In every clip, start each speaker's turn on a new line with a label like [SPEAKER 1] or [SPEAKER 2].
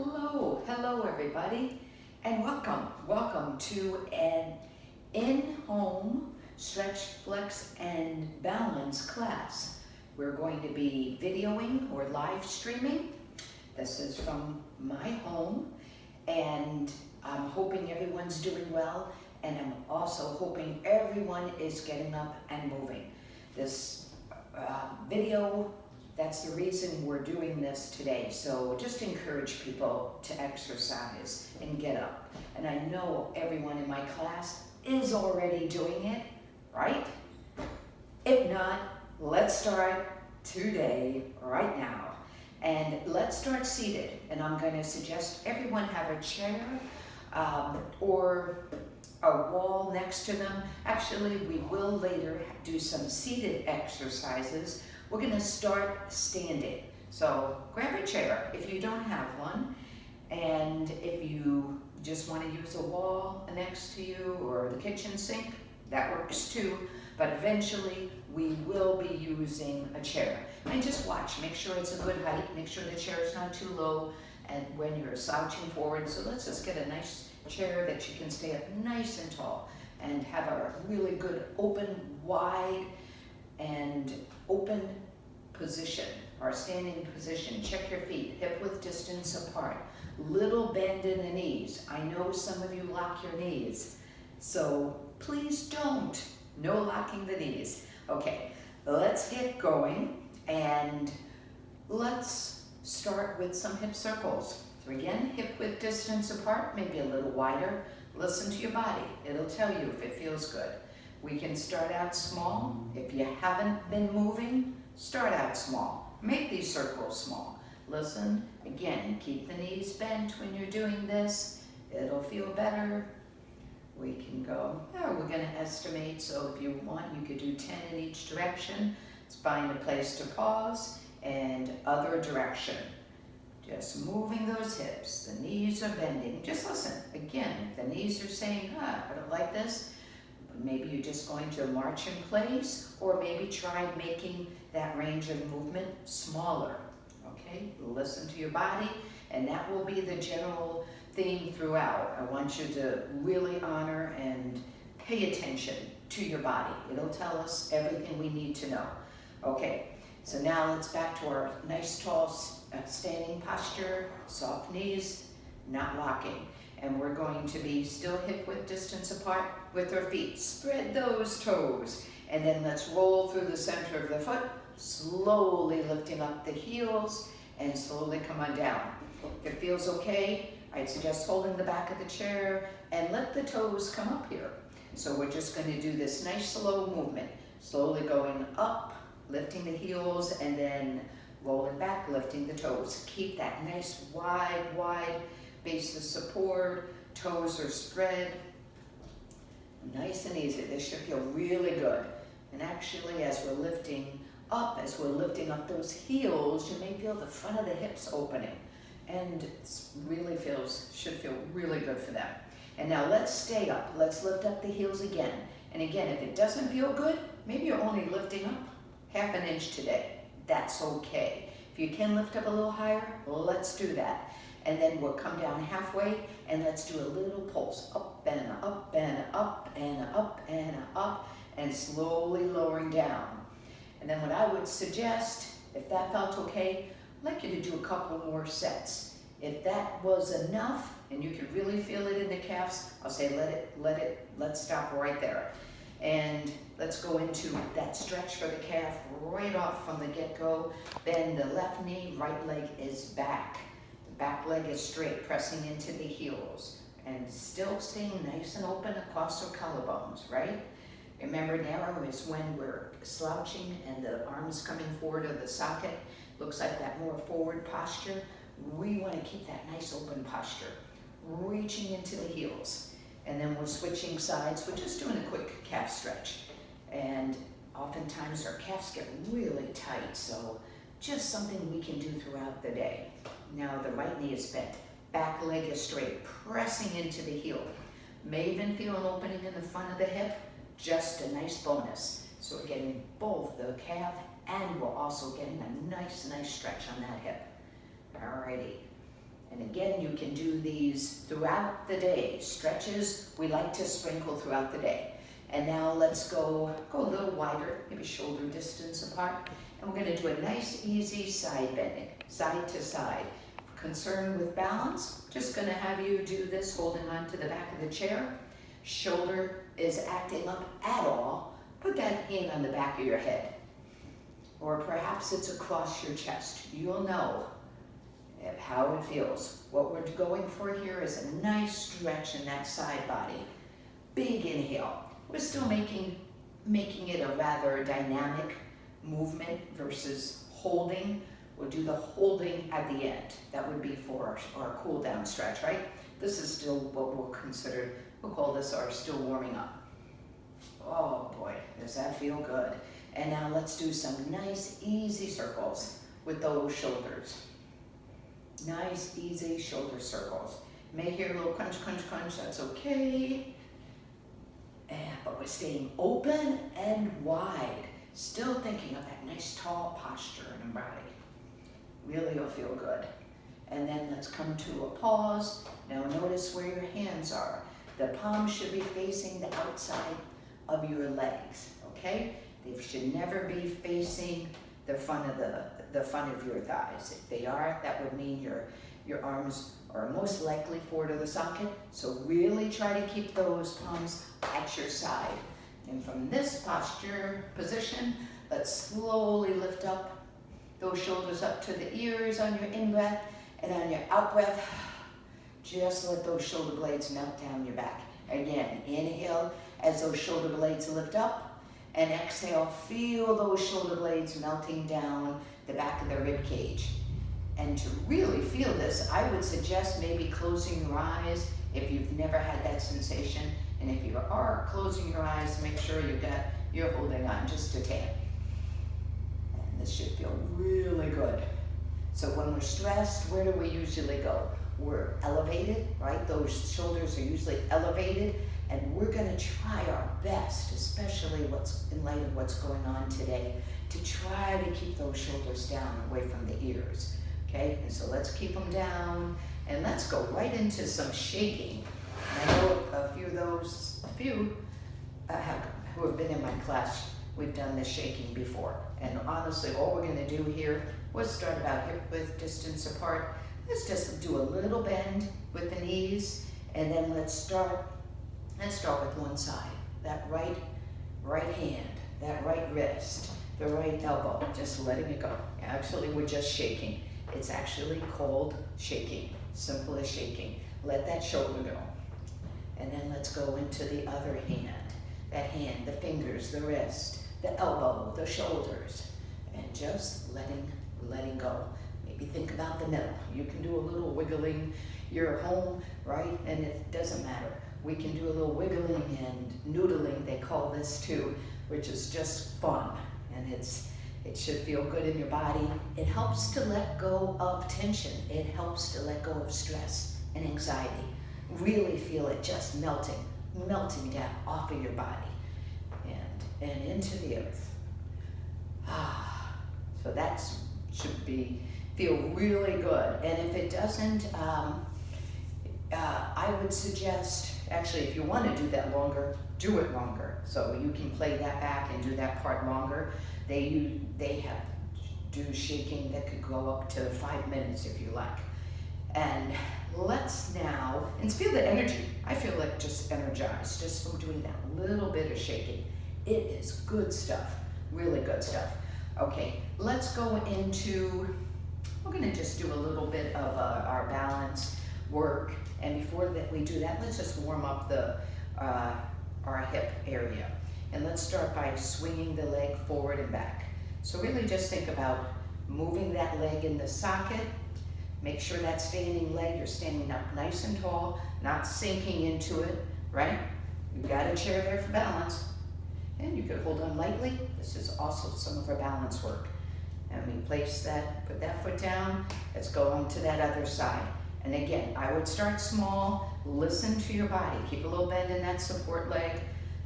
[SPEAKER 1] Hello everybody, and welcome to an in-home stretch, flex, and balance class. We're going to be videoing or live streaming. This is from my home, and I'm hoping everyone's doing well, and I'm also hoping everyone is getting up and moving. This video, that's the reason we're doing this today. So just encourage people to exercise and get up. And I know everyone in my class is already doing it, right? If not, let's start today, right now. And let's start seated. And I'm going to suggest everyone have a chair or a wall next to them. Actually, we will later do some seated exercises. We're going to start standing. So grab a chair if you don't have one. And if you just want to use a wall next to you or the kitchen sink, that works too. But eventually we will be using a chair. And just watch, make sure it's a good height, make sure the chair is not too low, and when you're slouching forward. So let's just get a nice chair that you can stay up nice and tall and have a really good open, wide, and open position, or standing position. Check your feet, hip width distance apart. Little bend in the knees. I know some of you lock your knees, so please don't. No locking the knees. Okay, let's get going, and let's start with some hip circles. So again, hip width distance apart, maybe a little wider. Listen to your body. It'll tell you if it feels good. We can start out small. If you haven't been moving, start out small. Make these circles small. Listen, again, keep the knees bent when you're doing this. It'll feel better. We can go, we're going to estimate, so if you want, you could do 10 in each direction. Let's find a place to pause, and other direction. Just moving those hips. The knees are bending. Just listen. Again, if the knees are saying, I don't like this, maybe you're just going to march in place, or maybe try making that range of movement smaller. Okay, listen to your body, and that will be the general theme throughout. I want you to really honor and pay attention to your body. It'll tell us everything we need to know. Okay, so now let's back to our nice tall standing posture, soft knees, not locking. And we're going to be still hip width distance apart with our feet. Spread those toes. And then let's roll through the center of the foot, slowly lifting up the heels and slowly come on down. If it feels okay, I'd suggest holding the back of the chair and let the toes come up here. So we're just going to do this nice slow movement. Slowly going up, lifting the heels, and then rolling back, lifting the toes. Keep that nice wide base of support. Toes are spread. Nice and easy. This should feel really good. And actually, as we're lifting up, those heels, you may feel the front of the hips opening. And it really should feel really good for them. And now let's stay up. Let's lift up the heels again. And again, if it doesn't feel good, maybe you're only lifting up half an inch today. That's okay. If you can lift up a little higher, let's do that. And then we'll come down halfway, and let's do a little pulse. Up and up and up and up and up, and slowly lowering down. And then what I would suggest, if that felt okay, I'd like you to do a couple more sets. If that was enough, and you could really feel it in the calves, I'll say let's stop right there. And let's go into that stretch for the calf right off from the get-go. Bend the left knee, right leg is back. The back leg is straight, pressing into the heels. And still staying nice and open across our collarbones, right? Remember, narrow is when we're slouching and the arms coming forward of the socket. Looks like that more forward posture. We want to keep that nice open posture, reaching into the heels. And then we're switching sides. We're just doing a quick calf stretch. And oftentimes our calves get really tight, so just something we can do throughout the day. Now the right knee is bent, back leg is straight, pressing into the heel. May even feel an opening in the front of the hip, just a nice bonus. So we're getting both the calf and we're also getting a nice stretch on that hip. Alrighty. And again, you can do these throughout the day. Stretches, we like to sprinkle throughout the day. And now let's go a little wider, maybe shoulder distance apart. And we're gonna do a nice, easy side bending, side to side. Concerned with balance, just gonna have you do this holding on to the back of the chair. Shoulder is acting up at all. Put that hand on the back of your head. Or perhaps it's across your chest. You'll know how it feels. What we're going for here is a nice stretch in that side body. Big inhale. We're still making it a rather dynamic movement versus holding. We'll do the holding at the end. That would be for our cool down stretch, right? This is still what we'll call this our still warming up. Oh boy, does that feel good. And now let's do some nice, easy circles with those shoulders. Nice, easy shoulder circles. You may hear a little crunch, crunch, crunch, that's okay. But we're staying open and wide. Still thinking of that nice, tall posture in the body. Really will feel good. And then let's come to a pause. Now notice where your hands are. The palms should be facing the outside of your legs, okay? They should never be facing the front of your thighs. If they are, that would mean your arms are most likely forward of the socket. So really try to keep those palms at your side. And from this posture position, let's slowly lift up those shoulders up to the ears on your in-breath, and on your out-breath, just let those shoulder blades melt down your back. Again, inhale as those shoulder blades lift up, and exhale, feel those shoulder blades melting down the back of the rib cage. And to really feel this, I would suggest maybe closing your eyes if you've never had that sensation. And if you are closing your eyes, make sure you're holding on just a tad. And this should feel really good. So when we're stressed, where do we usually go? We're elevated, right? Those shoulders are usually elevated, and we're gonna try our best, especially in light of what's going on today, to try to keep those shoulders down away from the ears, okay? And so let's keep them down, and let's go right into some shaking. And I know a few who have been in my class, we've done this shaking before. And honestly, all we're gonna do here, we'll start about hip width distance apart. Let's just do a little bend with the knees, and then let's start with one side. That right hand, that right wrist, the right elbow, just letting it go. Actually, we're just shaking. It's actually called shaking, simple as shaking. Let that shoulder go. And then let's go into the other hand. That hand, the fingers, the wrist, the elbow, the shoulders, and just letting go. Maybe think about the middle. You can do a little wiggling. You're home, right? And it doesn't matter. We can do a little wiggling and noodling, they call this too, which is just fun. And it should feel good in your body. It helps to let go of tension. It helps to let go of stress and anxiety. Really feel it just melting down off of your body and into the earth. So that should feel really good. And if it doesn't, I would suggest, actually, if you want to do that longer, do it longer. So you can play that back and do that part longer. They do shaking that could go up to 5 minutes if you like. And let's now, and feel the energy. I feel like just energized just from doing that little bit of shaking. It is good stuff, really good stuff. Okay, let's go into, we're gonna just do a little bit of our balance work. And before that we do that, let's just warm up our hip area. And let's start by swinging the leg forward and back. So really just think about moving that leg in the socket. Make sure that standing leg, you're standing up nice and tall, not sinking into it, right? You've got a chair there for balance. And you can hold on lightly. This is also some of our balance work. And we place that, put that foot down. Let's go on to that other side. And again, I would start small, listen to your body. Keep a little bend in that support leg,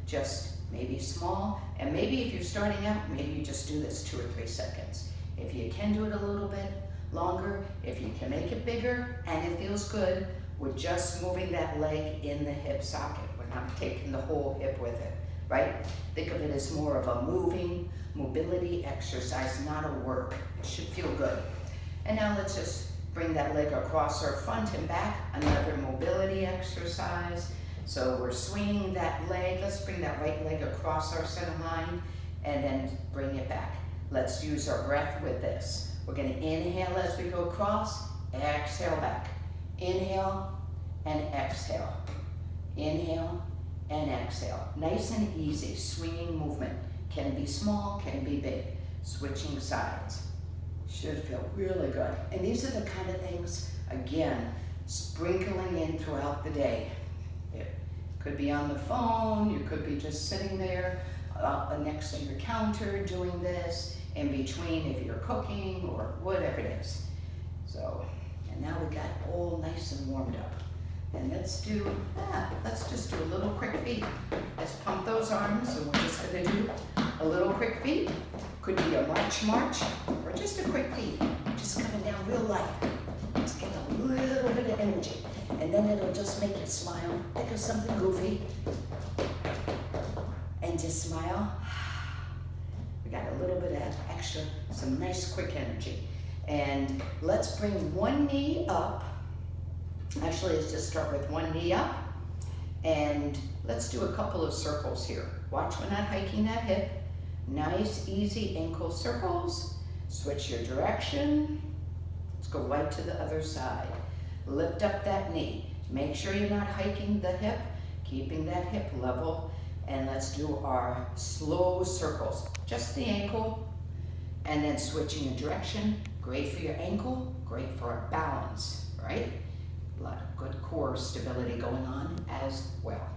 [SPEAKER 1] just maybe small. And maybe if you're starting out, maybe you just do this 2 or 3 seconds. If you can do it a little bit longer. If you can make it bigger and it feels good, we're just moving that leg in the hip socket. We're not taking the whole hip with it, right? Think of it as more of a moving mobility exercise, not a work. It should feel good. And now let's just bring that leg across our front and back, another mobility exercise. So we're swinging that leg. Let's bring that right leg across our center line and then bring it back. Let's use our breath with this. We're gonna inhale as we go across, exhale back. Inhale and exhale. Inhale and exhale. Nice and easy, swinging movement. Can be small, can be big. Switching sides. Should feel really good. And these are the kind of things, again, sprinkling in throughout the day. It could be on the phone, you could be just sitting there next to your counter doing this, in between if you're cooking or whatever it is. So, and now we got all nice and warmed up. And let's just do a little quick feet. Let's pump those arms, and we're just gonna do a little quick feet. Could be a march, or just a quick feet. Just coming down real light. Let's get a little bit of energy. And then it'll just make you smile. Think of something goofy. And just smile. We got a little bit of extra, some nice quick energy. And let's bring one knee up. Actually, let's just start with one knee up. And let's do a couple of circles here. Watch, we're not hiking that hip. Nice, easy ankle circles. Switch your direction. Let's go right to the other side. Lift up that knee. Make sure you're not hiking the hip, keeping that hip level. And let's do our slow circles. Just the ankle, and then switching your direction. Great for your ankle, great for our balance, right? A lot of good core stability going on as well.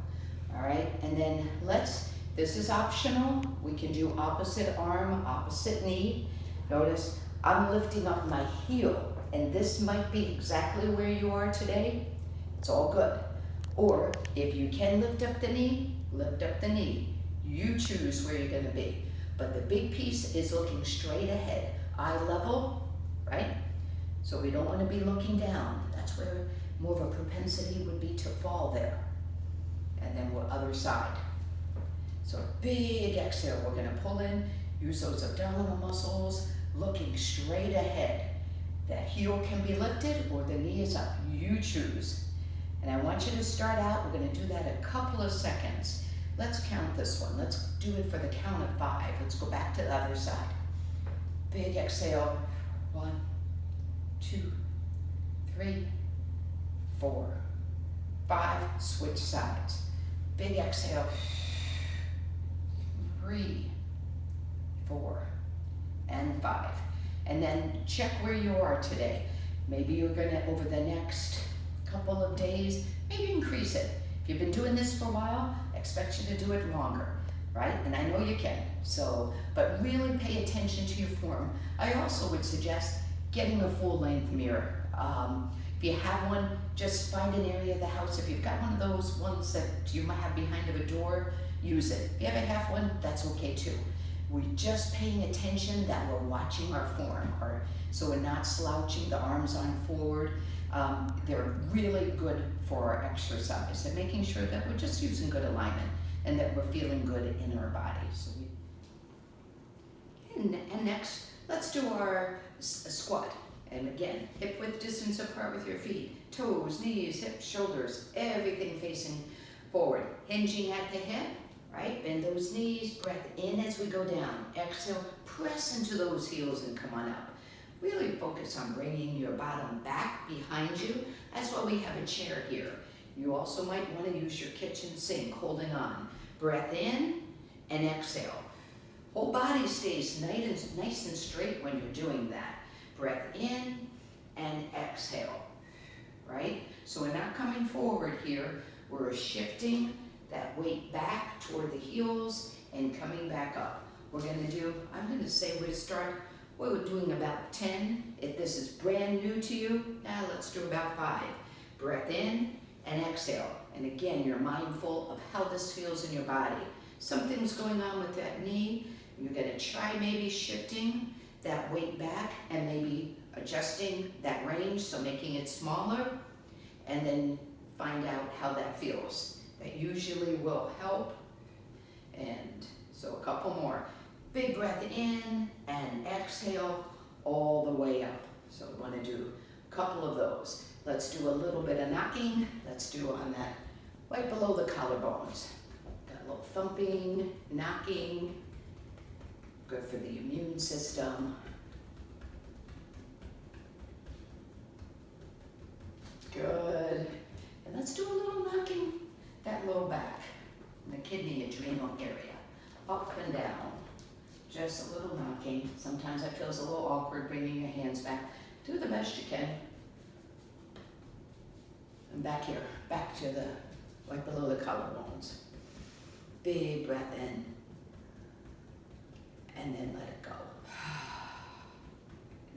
[SPEAKER 1] All right, and then this is optional. We can do opposite arm, opposite knee. Notice I'm lifting up my heel, and this might be exactly where you are today. It's all good. Or if you can lift up the knee, lift up the knee. You choose where you're gonna be. But the big piece is looking straight ahead, eye level, right? So we don't wanna be looking down. That's where more of a propensity would be to fall there. And then we're other side. So big exhale, we're gonna pull in, use those abdominal muscles, looking straight ahead. That heel can be lifted or the knee is up, you choose. And I want you to start out, we're gonna do that a couple of seconds. Let's count this one. Let's do it for the count of 5. Let's go back to the other side. Big exhale. 1, 2, 3, 4, 5. Switch sides. Big exhale. 3, 4, and 5. And then check where you are today. Maybe you're gonna, over the next couple of days, maybe increase it. If you've been doing this for a while, I expect you to do it longer, right? And I know you can. So, but really pay attention to your form. I also would suggest getting a full-length mirror. If you have one, just find an area of the house. If you've got one of those ones that you might have behind of a door, use it. If you have a half one, that's okay too. We're just paying attention that we're watching our form, so we're not slouching, the arms on forward. They're really good for our exercise and making sure that we're just using good alignment and that we're feeling good in our body. So and next, let's do our squat. And again, hip width distance apart with your feet, toes, knees, hips, shoulders, everything facing forward. Hinging at the hip, right? Bend those knees, breath in as we go down. Exhale, press into those heels and come on up. Really focus on bringing your bottom back behind you. That's why we have a chair here. You also might want to use your kitchen sink, holding on. Breath in and exhale. Whole body stays nice and straight when you're doing that. Breath in and exhale, right? So we're not coming forward here. We're shifting that weight back toward the heels and coming back up. We're gonna do, I'm gonna say we're doing about 10. If this is brand new to you, now let's do about 5. Breath in and exhale. And again, you're mindful of how this feels in your body. Something's going on with that knee. You're gonna try maybe shifting that weight back and maybe adjusting that range, so making it smaller, and then find out how that feels. That usually will help. And so a couple more. Big breath in and exhale all the way up. So we want to do a couple of those. Let's do a little bit of knocking. Let's do on that right below the collarbones. Got a little thumping, knocking. Good for the immune system. Good. And let's do a little knocking that low back, the kidney adrenal area, up and down. Just a little knocking. Sometimes it feels a little awkward bringing your hands back. Do the best you can. And back here, back to the, right below the collarbones. Big breath in. And then let it go.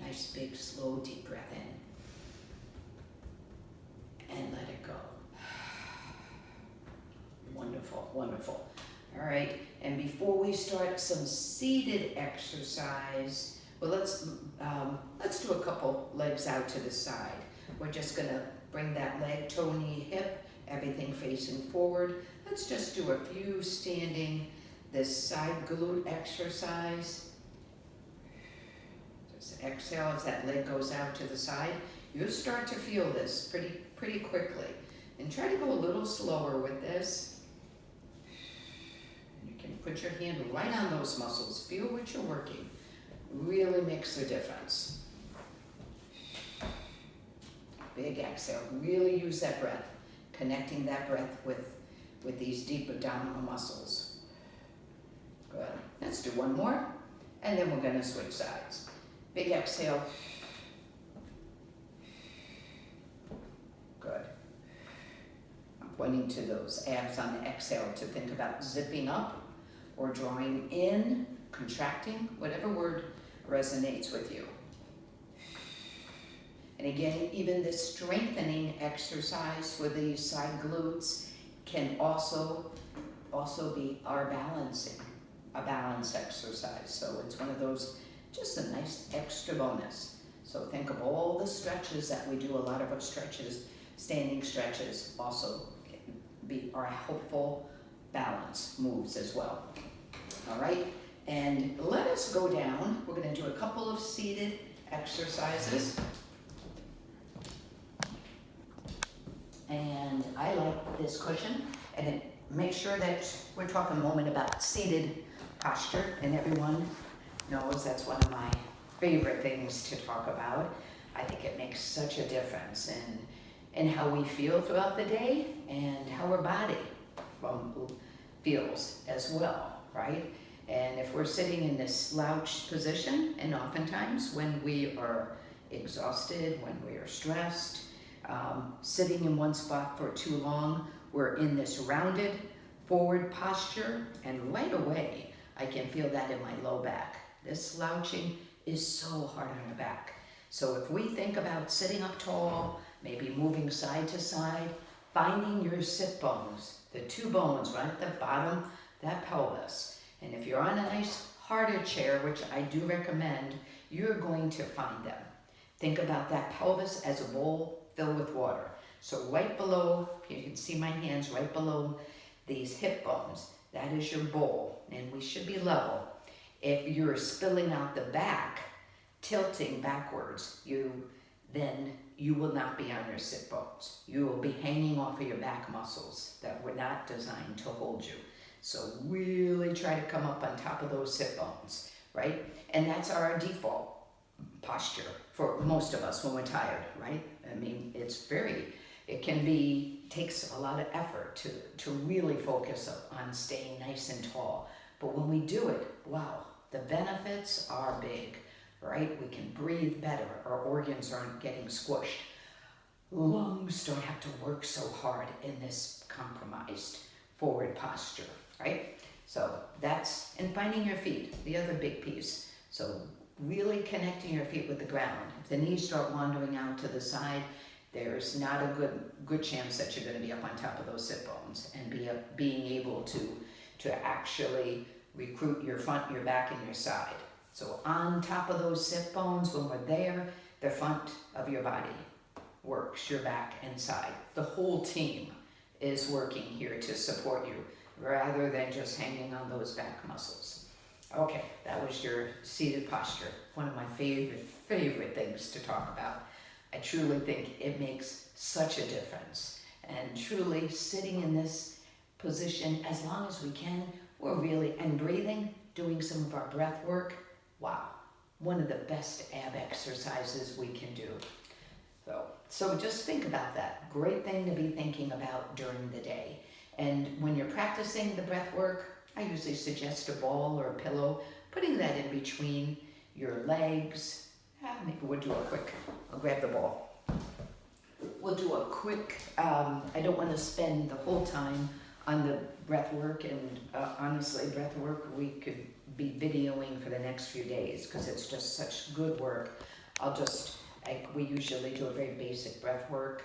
[SPEAKER 1] Nice, big, slow, deep breath in. And let it go. Wonderful, wonderful. All right, and before we start some seated exercise, well, let's do a couple legs out to the side. We're just gonna bring that leg, toe, knee, hip, everything facing forward. Let's just do a few standing, this side glute exercise. Just exhale as that leg goes out to the side. You'll start to feel this pretty quickly. And try to go a little slower with this. You can put your hand right on those muscles. Feel what you're working. Really makes a difference. Big exhale. Really use that breath. Connecting that breath with these deep abdominal muscles. Good. Let's do one more. And then we're going to switch sides. Big exhale. Good. I'm pointing to those abs on the exhale to think about zipping up or drawing in, contracting, whatever word resonates with you. And again, even this strengthening exercise for these side glutes can also be a balance exercise. So it's one of those, just a nice extra bonus. So think of all the stretches that we do, a lot of our stretches, standing stretches also are helpful balance moves as well. All right, and let us go down. We're going to do a couple of seated exercises. And I like this cushion, and make sure that we're talking a moment about seated posture, and everyone knows that's one of my favorite things to talk about. I think it makes such a difference in how we feel throughout the day and how our body feels as well, right? And if we're sitting in this slouched position, and oftentimes when we are exhausted, when we are stressed, sitting in one spot for too long, we're in this rounded forward posture, and right away I can feel that in my low back. This slouching is so hard on the back. So if we think about sitting up tall, maybe moving side to side, finding your sit bones, the two bones right at the bottom, that pelvis. And if you're on a nice harder chair, which I do recommend, you're going to find them. Think about that pelvis as a bowl filled with water. So right below, you can see my hands right below these hip bones. That is your bowl, and we should be level. If you're spilling out the back, tilting backwards, then you will not be on your sit bones. You will be hanging off of your back muscles that were not designed to hold you. So really try to come up on top of those sit bones, right? And that's our default posture for most of us when we're tired, right? I mean, takes a lot of effort to really focus on staying nice and tall. But when we do it, wow, the benefits are big, right? We can breathe better. Our organs aren't getting squished. Lungs don't have to work so hard in this compromised forward posture, right? So that's, and finding your feet, the other big piece. So really connecting your feet with the ground. If the knees start wandering out to the side, there's not a good chance that you're going to be up on top of those sit bones and being able to actually recruit your front, your back, and your side. So on top of those sit bones, when we're there, the front of your body works, your back and side. The whole team is working here to support you rather than just hanging on those back muscles. Okay, that was your seated posture. One of my favorite things to talk about. I truly think it makes such a difference. And truly sitting in this position as long as we can, and breathing, doing some of our breath work, wow, one of the best ab exercises we can do. So just think about that. Great thing to be thinking about during the day. And when you're practicing the breath work, I usually suggest a ball or a pillow, putting that in between your legs. Maybe we'll do I'll grab the ball. We'll do a quick, I don't want to spend the whole time on the breath work, and honestly, breath work we could be videoing for the next few days because it's just such good work. We usually do a very basic breath work,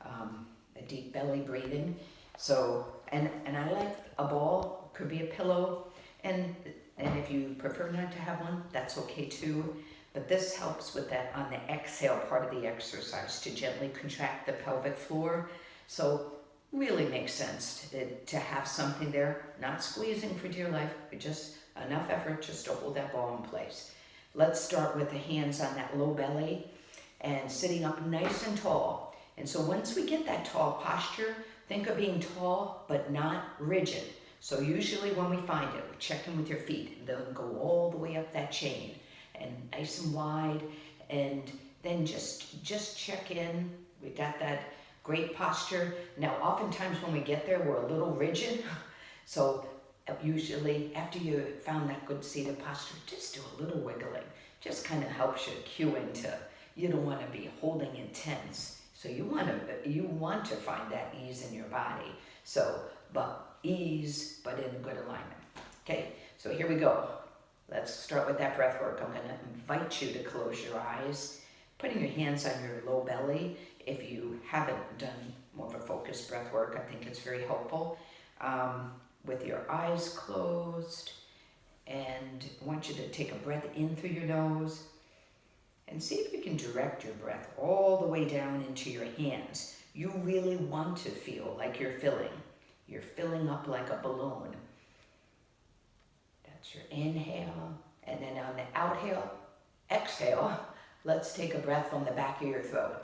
[SPEAKER 1] a deep belly breathing. So, and I like a ball, could be a pillow, and if you prefer not to have one, that's okay too. But this helps with that on the exhale part of the exercise to gently contract the pelvic floor. So really makes sense to have something there, not squeezing for dear life, but just enough effort just to hold that ball in place. Let's start with the hands on that low belly and sitting up nice and tall. And so once we get that tall posture, think of being tall but not rigid. So usually when we find it, we check in with your feet and then go all the way up that chain and nice and wide, and then just check in. We got that great posture. Now oftentimes when we get there, we're a little rigid. So usually after you found that good seated posture, just do a little wiggling. Just kind of helps you cue into, you don't want to be holding intense. So you want to find that ease in your body. So, but ease, but in good alignment. Okay, so here we go. Let's start with that breath work. I'm going to invite you to close your eyes, putting your hands on your low belly. If you haven't done more of a focused breath work, I think it's very helpful. With your eyes closed, and I want you to take a breath in through your nose and see if you can direct your breath all the way down into your hands. You really want to feel like you're filling up like a balloon. That's your inhale, and then on the exhale, let's take a breath from the back of your throat.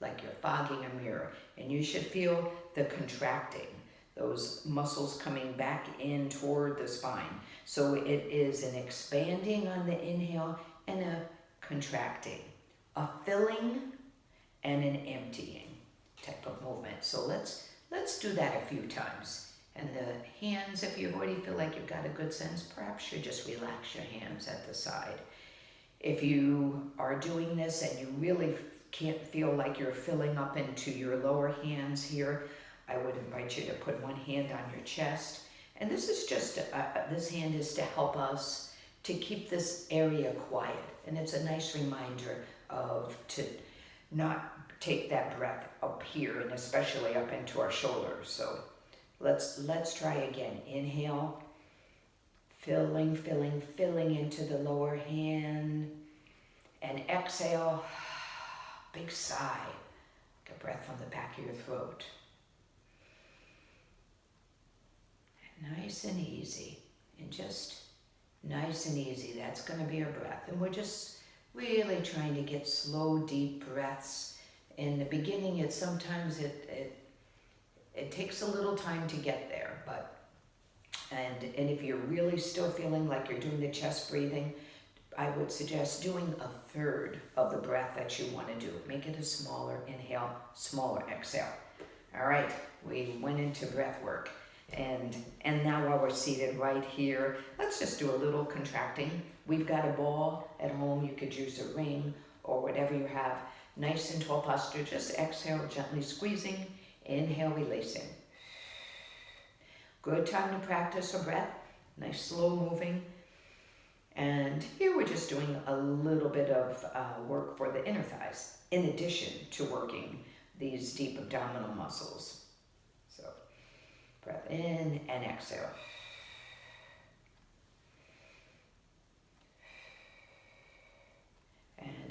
[SPEAKER 1] Like you're fogging a mirror, and you should feel the contracting, those muscles coming back in toward the spine. So it is an expanding on the inhale and a contracting, a filling and an emptying type of movement. So let's do that a few times. And the hands, if you already feel like you've got a good sense, perhaps you just relax your hands at the side. If you are doing this and you really can't feel like you're filling up into your lower hands here, I would invite you to put one hand on your chest. And this is just, this hand is to help us to keep this area quiet. And it's a nice reminder to not take that breath up here and especially up into our shoulders. So let's try again. Inhale, filling into the lower hand. And exhale, big sigh. Take a breath from the back of your throat. Nice and easy, and just nice and easy. That's going to be our breath. And we're just really trying to get slow, deep breaths. In the beginning, sometimes it takes a little time to get there, and if you're really still feeling like you're doing the chest breathing, I would suggest doing a third of the breath that you want to do. Make it a smaller inhale, smaller exhale. All right, we went into breath work. And now while we're seated right here, let's just do a little contracting. We've got a ball at home. You could use a ring or whatever you have. Nice and tall posture. Just exhale, gently squeezing. Inhale, releasing. Good time to practice a breath. Nice slow moving. And here we're just doing a little bit of work for the inner thighs, in addition to working these deep abdominal muscles. So breath in and exhale.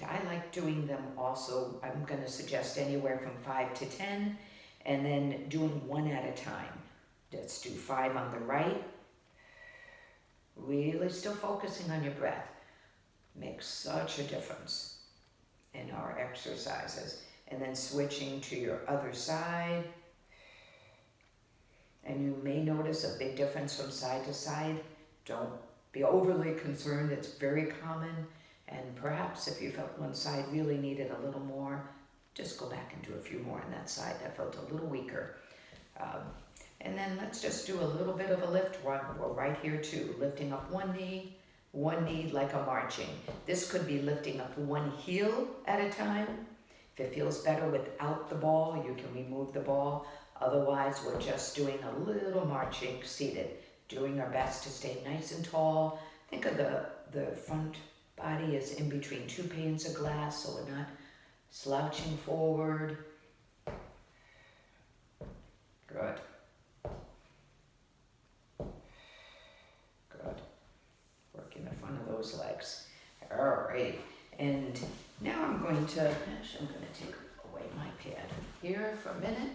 [SPEAKER 1] I like doing them also, I'm going to suggest anywhere from 5 to 10, and then doing one at a time. Let's do 5 on the right. Really still focusing on your breath. Makes such a difference in our exercises. And then switching to your other side. And you may notice a big difference from side to side. Don't be overly concerned, it's very common. And perhaps if you felt one side really needed a little more, just go back and do a few more on that side that felt a little weaker. And then let's just do a little bit of a lift. We're right here too, lifting up one knee like a marching. This could be lifting up one heel at a time. If it feels better without the ball, you can remove the ball. Otherwise, we're just doing a little marching seated, doing our best to stay nice and tall. Think of the front body is in between 2 panes of glass, so we're not slouching forward. Good. Good. Working the front of those legs. All right. And now I'm going to take away my pad here for a minute.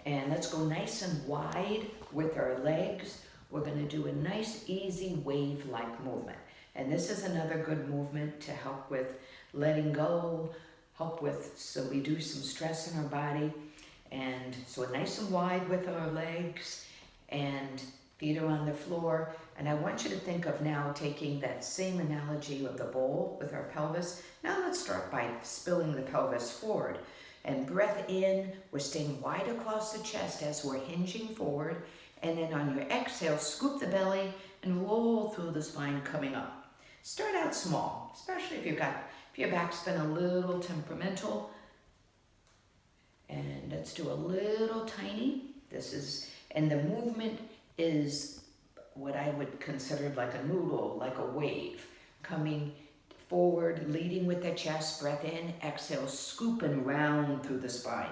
[SPEAKER 1] And let's go nice and wide with our legs. We're going to do a nice, easy wave-like movement. And this is another good movement to help with letting go, so we do some stress in our body. And so nice and wide with our legs and feet are on the floor. And I want you to think of now taking that same analogy of the bowl with our pelvis. Now let's start by spilling the pelvis forward. And breath in, we're staying wide across the chest as we're hinging forward. And then on your exhale, scoop the belly and roll through the spine coming up. Start out small, especially if your back's been a little temperamental. And let's do a little tiny. And the movement is what I would consider like a noodle, like a wave. Coming forward, leading with the chest, breath in, exhale, scooping round through the spine.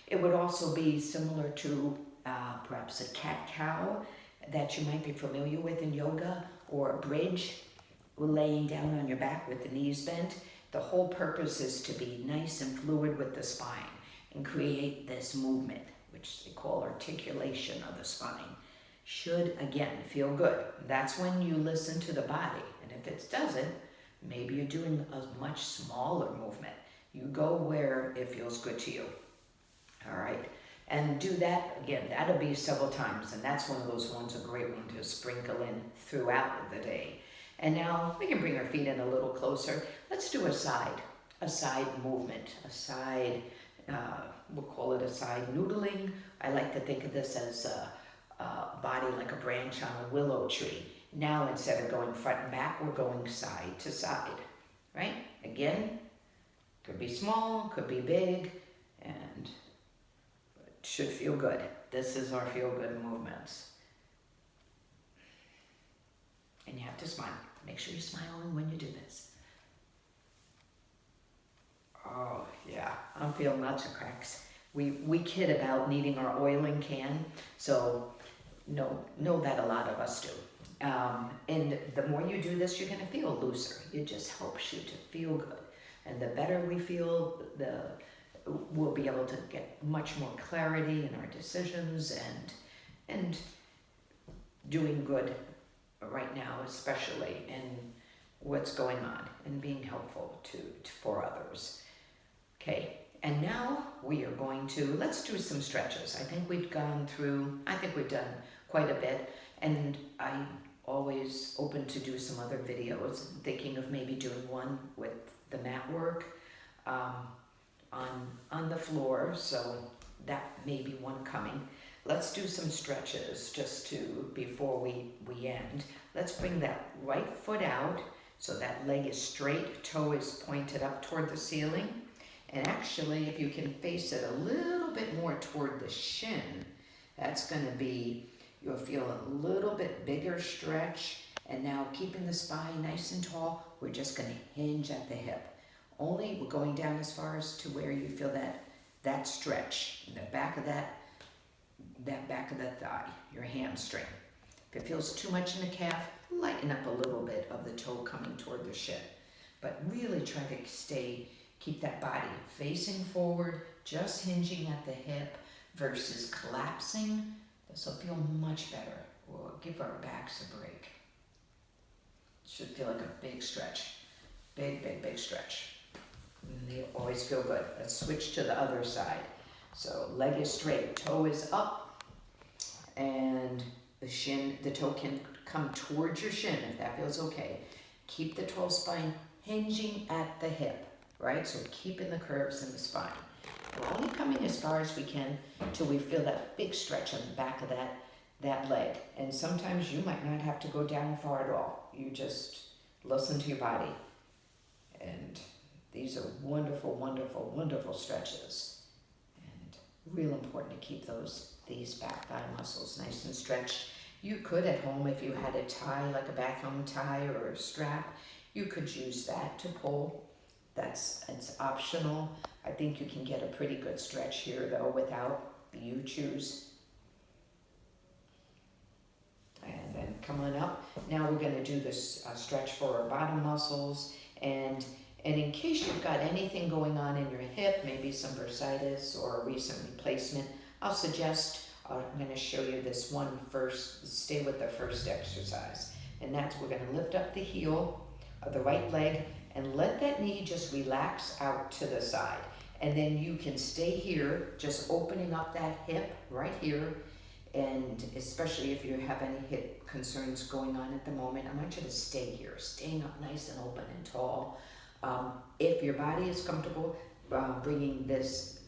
[SPEAKER 1] It would also be similar to perhaps a cat-cow that you might be familiar with in yoga, or a bridge, laying down on your back with the knees bent. The whole purpose is to be nice and fluid with the spine and create this movement, which they call articulation of the spine. Should, again, feel good. That's when you listen to the body. And if it doesn't, maybe you're doing a much smaller movement. You go where it feels good to you. All right. And do that, again, that'll be several times. And that's one of those ones, a great one to sprinkle in throughout the day. And now we can bring our feet in a little closer. Let's do a side movement, we'll call it a side noodling. I like to think of this as a body like a branch on a willow tree. Now, instead of going front and back, we're going side to side, right? Again, could be small, could be big, and it should feel good. This is our feel-good movements. And you have to smile. Make sure you're smiling when you do this. Oh, yeah, I'm feeling lots of cracks. We kid about needing our oiling can, so know that a lot of us do. And the more you do this, you're going to feel looser. It just helps you to feel good. And the better we feel, we'll be able to get much more clarity in our decisions and doing good right now, especially in what's going on and being helpful for others. Okay, and now we are going to, let's do some stretches. I think we've done quite a bit, and I'm always open to do some other videos. I'm thinking of maybe doing one with the mat work on the floor, so that may be one coming. Let's do some stretches before we end. Let's bring that right foot out so that leg is straight, toe is pointed up toward the ceiling. And actually, if you can face it a little bit more toward the shin, that's going to be, you'll feel a little bit bigger stretch. And now keeping the spine nice and tall, we're just going to hinge at the hip. Only we're going down as far as to where you feel that stretch in the back of that back of the thigh, your hamstring. If it feels too much in the calf, lighten up a little bit of the toe coming toward the shin. but really try to keep that body facing forward, just hinging at the hip versus collapsing. This will feel much better. We'll give our backs a break. Should feel like a big stretch. Big, big, big stretch. And they always feel good. Let's switch to the other side. So leg is straight, toe is up, and the toe can come towards your shin if that feels okay. Keep the tall spine hinging at the hip, right? So keeping the curves in the spine. We're only coming as far as we can till we feel that big stretch on the back of that leg. And sometimes you might not have to go down far at all. You just listen to your body. And these are wonderful, wonderful, wonderful stretches. And real important to keep these back thigh muscles nice and stretched. You could at home, if you had a tie, like a bathroom tie or a strap, you could use that to pull. It's optional. I think you can get a pretty good stretch here though without. You choose. And then come on up. Now we're going to do this stretch for our bottom muscles. And in case you've got anything going on in your hip, maybe some bursitis or a recent replacement, I'll suggest, I'm going to show you this one first. Stay with the first exercise. And that's, we're going to lift up the heel of the right leg and let that knee just relax out to the side. And then you can stay here, just opening up that hip right here. And especially if you have any hip concerns going on at the moment, I want you to stay here, staying up nice and open and tall. If your body is comfortable, bringing this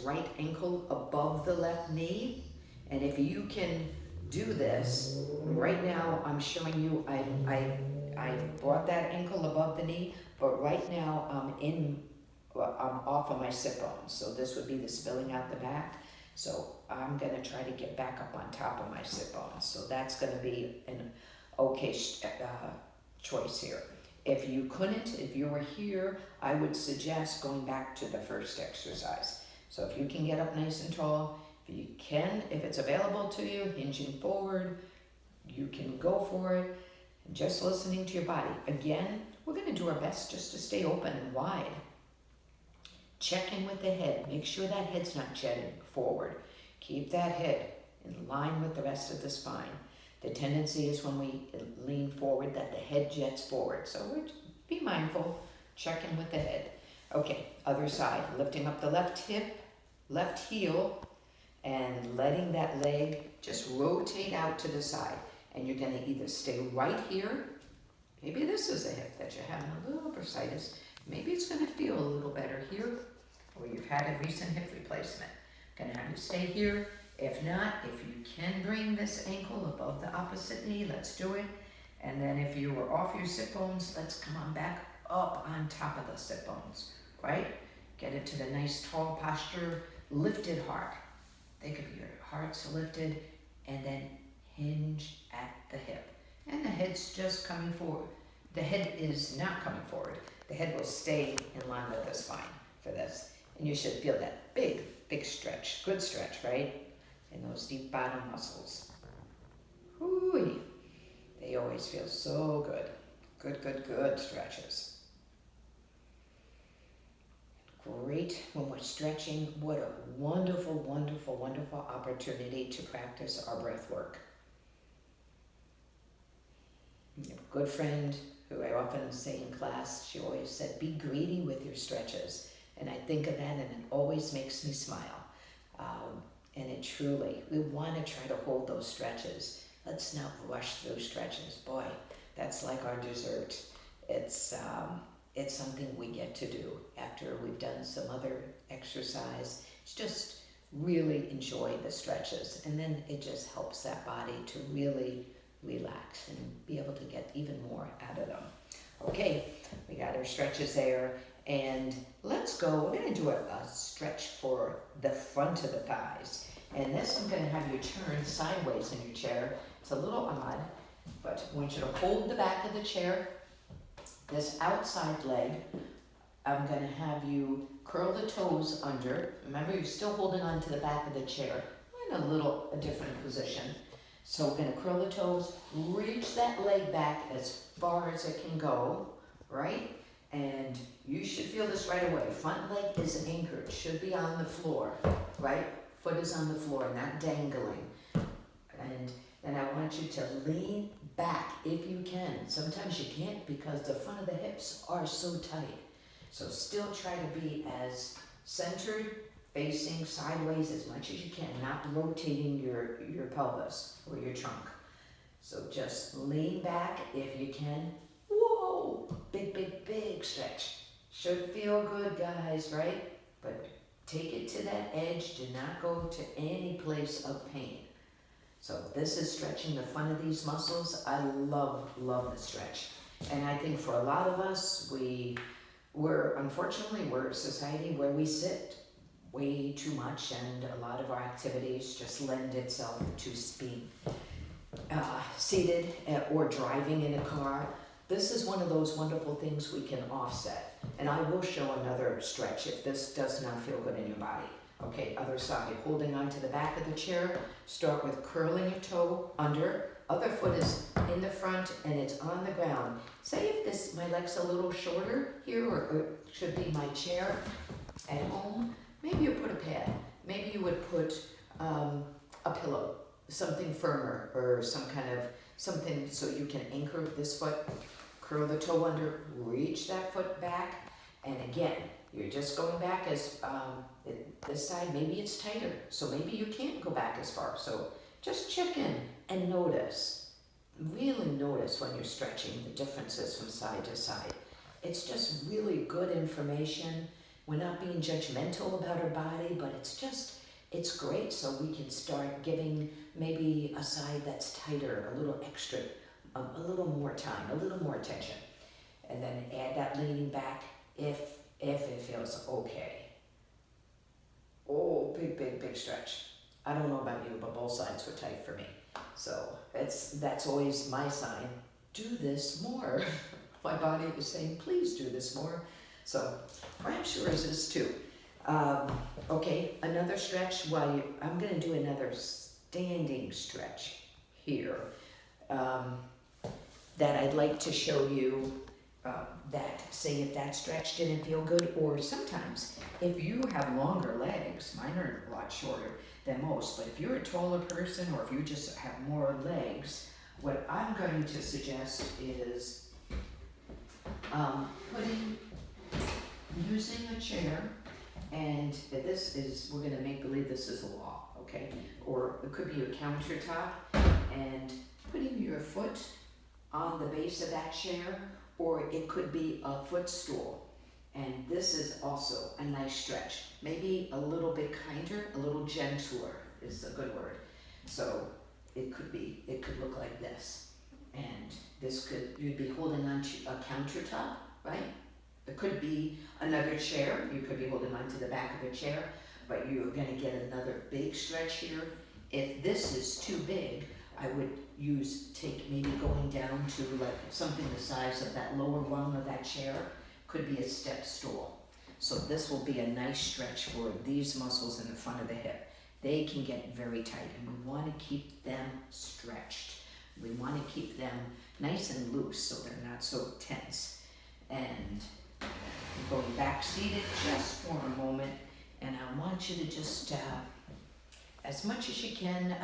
[SPEAKER 1] right ankle above the left knee. And if you can do this, right now I'm showing you, I brought that ankle above the knee, but right now I'm off of my sit bones. So this would be the spilling out the back. So I'm gonna try to get back up on top of my sit bones. So that's gonna be an okay choice here. If you couldn't, if you were here, I would suggest going back to the first exercise. So if you can get up nice and tall, if you can, if it's available to you, hinging forward, you can go for it. And just listening to your body. Again, we're gonna do our best just to stay open and wide. Check in with the head. Make sure that head's not jetting forward. Keep that head in line with the rest of the spine. The tendency is when we lean forward that the head jets forward. So be mindful. Check in with the head. Okay, other side. Lifting up the left hip, left heel, and letting that leg just rotate out to the side. And you're going to either stay right here. Maybe this is a hip that you're having a little bursitis. Maybe it's going to feel a little better here, or you've had a recent hip replacement. I'm going to have you stay here. If not, if you can bring this ankle above the opposite knee, let's do it. And then if you were off your sit bones, let's come on back up on top of the sit bones, right? Get into the nice tall posture, lifted heart. Think of your heart's lifted, and then hinge at the hip. And the head's just coming forward. The head is not coming forward. The head will stay in line with the spine for this. And you should feel that big, big stretch. Good stretch, right? In those deep bottom muscles. Whoo-wee. They always feel so good. Good, good, good stretches. Great when we're stretching. What a wonderful, wonderful, wonderful opportunity to practice our breath work. A good friend who I often say in class, she always said, be greedy with your stretches. And I think of that and it always makes me smile. And it truly, we want to try to hold those stretches. Let's not rush through stretches. Boy, that's like our dessert. It's something we get to do after we've done some other exercise. It's just really enjoy the stretches. And then it just helps that body to really relax and be able to get even more out of them. Okay, we got our stretches there. And let's go, we're going to do a stretch for the front of the thighs. And this I'm going to have you turn sideways in your chair. It's a little odd, but I want you to hold the back of the chair. This outside leg, I'm going to have you curl the toes under. Remember, you're still holding on to the back of the chair. We're in a different position. So we're going to curl the toes, reach that leg back as far as it can go, right? And you should feel this right away. Front leg is anchored, should be on the floor, right? Foot is on the floor, not dangling. And then I want you to lean back if you can. Sometimes you can't because the front of the hips are so tight. So still try to be as centered, facing sideways as much as you can, not rotating your pelvis or your trunk. So just lean back if you can. Whoa, big, big, big stretch. Should feel good, guys, right? But take it to that edge. Do not go to any place of pain. So this is stretching the front of these muscles. I love the stretch. And I think for a lot of us, unfortunately, we're a society where we sit way too much, and a lot of our activities just lend itself to being seated or driving in a car. This is one of those wonderful things we can offset. And I will show another stretch if this does not feel good in your body. Okay, other side, holding onto the back of the chair. Start with curling your toe under. Other foot is in the front and it's on the ground. Say if my leg's a little shorter here, or should be my chair at home, maybe you put a pad. Maybe you would put a pillow, something firmer, or something so you can anchor this foot, curl the toe under, reach that foot back, and again, you're just going back as, this side, maybe it's tighter, so maybe you can't go back as far. So just check in and notice, really notice when you're stretching the differences from side to side. It's just really good information. We're not being judgmental about our body, but it's great so we can start giving maybe a side that's tighter, a little extra, a little more time, a little more attention. And then add that leaning back if it feels okay. Oh, big, big, big stretch. I don't know about you, but both sides were tight for me. So that's always my sign. Do this more. My body is saying, please do this more. So perhaps yours is too. Okay, another stretch I'm gonna do another standing stretch here that I'd like to show you. That say if that stretch didn't feel good, or sometimes if you have longer legs, mine are a lot shorter than most, but if you're a taller person or if you just have more legs, what I'm going to suggest is using a chair, and we're going to make believe this is a wall, okay? Or it could be a countertop, and putting your foot on the base of that chair, or it could be a footstool. And this is also a nice stretch. Maybe a little bit kinder, a little gentler is a good word. So it could look like this. And you'd be holding onto a countertop, right? It could be another chair. You could be holding onto the back of a chair, but you're gonna get another big stretch here. If this is too big, I would take maybe going down to like something the size of that lower rung of that chair, could be a step stool. So this will be a nice stretch for these muscles in the front of the hip. They can get very tight, and we want to keep them stretched. We want to keep them nice and loose so they're not so tense. And going back seated just for a moment, and I want you to just, as much as you can,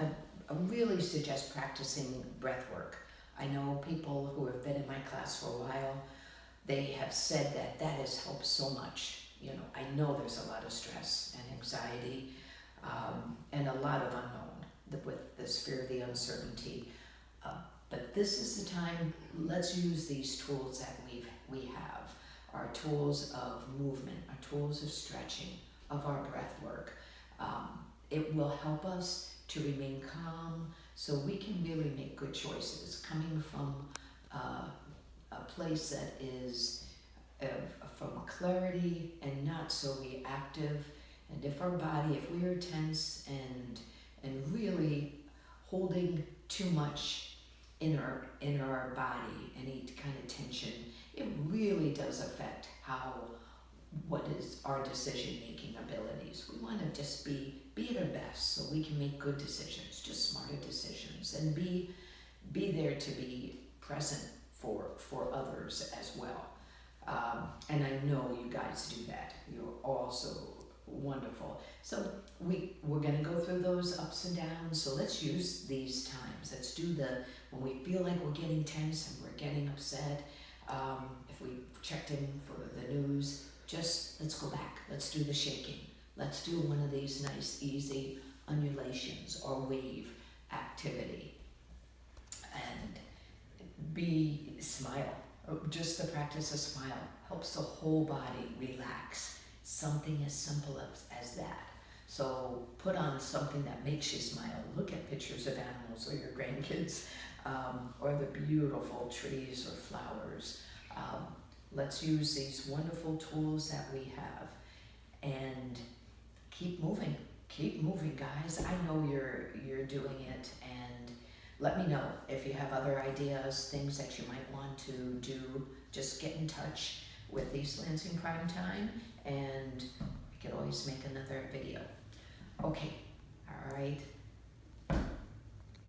[SPEAKER 1] I really suggest practicing breath work. I know people who have been in my class for a while, they have said that has helped so much. You know, I know there's a lot of stress and anxiety, and a lot of unknown with this fear of the uncertainty. But this is the time, let's use these tools that we have, our tools of movement, our tools of stretching, of our breath work. It will help us to remain calm so we can really make good choices, coming from a place that is from clarity and not so reactive. And if we are tense and really holding too much in our body, any kind of tension, it really does affect what is our decision-making abilities. We want to just be at our best so we can make good decisions, just smarter decisions, and be there to be present for others as well. And I know you guys do that. You're all so wonderful. So we're gonna go through those ups and downs. So let's use these times. Let's do when we feel like we're getting tense and we're getting upset. If we checked in for the news, just let's go back. Let's do the shaking. Let's do one of these nice, easy undulations or wave activity. And smile. Just the practice of smile helps the whole body relax. Something as simple as that. So put on something that makes you smile. Look at pictures of animals or your grandkids, or the beautiful trees or flowers. Let's use these wonderful tools that we have and keep moving. Keep moving, guys. I know you're doing it, and let me know if you have other ideas, things that you might want to do. Just get in touch with East Lansing Prime Time, and we could always make another video. Okay, all right.